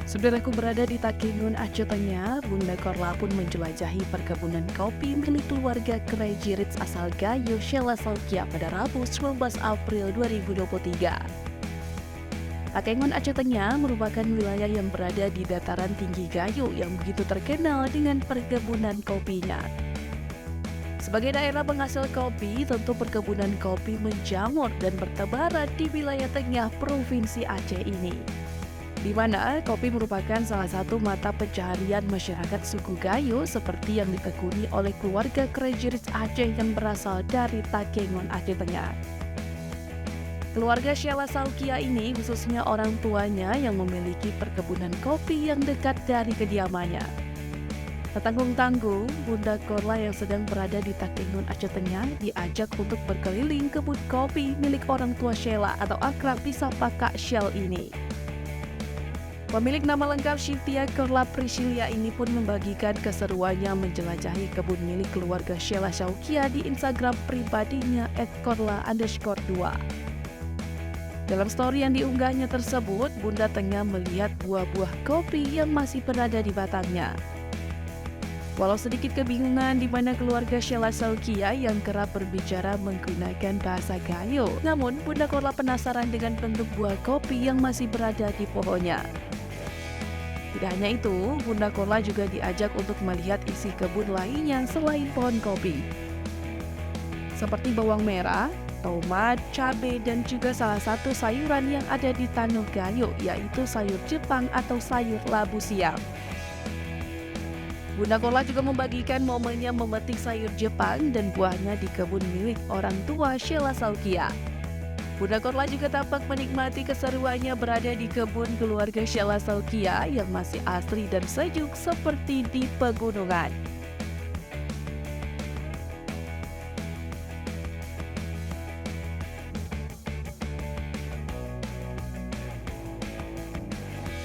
Saudaraku berada di Takengon, Aceh Tengah, Bunda Korla pun menjelajahi perkebunan kopi milik keluarga Krejiritz asal Gayo, Sheila Salkia pada Rabu 19 April 2023. Takengon, Aceh Tengah merupakan wilayah yang berada di dataran tinggi Gayo yang begitu terkenal dengan perkebunan kopinya. Sebagai daerah penghasil kopi, tentu perkebunan kopi menjamur dan bertebaran di wilayah tengah Provinsi Aceh ini, di mana kopi merupakan salah satu mata pencaharian masyarakat suku Gayo seperti yang ditekuni oleh keluarga Krejiritz Aceh yang berasal dari Takengon, Aceh Tengah. Keluarga Sheila Salkia ini khususnya orang tuanya yang memiliki perkebunan kopi yang dekat dari kediamannya. Tak tanggung-tanggung, Bunda Korla yang sedang berada di Takengon, Aceh Tengah diajak untuk berkeliling kebun kopi milik orang tua Sheila atau akrab disapa Kak Shell ini. Pemilik nama lengkap Cynthia Korla Priscilia ini pun membagikan keseruannya menjelajahi kebun milik keluarga Sheila Salkia di Instagram pribadinya @korla_2. Dalam story yang diunggahnya tersebut, Bunda tengah melihat buah-buah kopi yang masih berada di batangnya. Walau sedikit kebingungan di mana keluarga Sheila Salkia yang kerap berbicara menggunakan bahasa Gayo, namun Bunda Korla penasaran dengan bentuk buah kopi yang masih berada di pohonnya. Tidak hanya itu, Bunda Korla juga diajak untuk melihat isi kebun lainnya selain pohon kopi, seperti bawang merah, tomat, cabai, dan juga salah satu sayuran yang ada di Tanah Gayo, yaitu sayur Jepang atau sayur labu siam. Bunda Korla juga membagikan momennya memetik sayur Jepang dan buahnya di kebun milik orang tua Sheila Salkia. Bunda Korla juga tampak menikmati keseruannya berada di kebun keluarga Sheila Salkia yang masih asri dan sejuk seperti di pegunungan.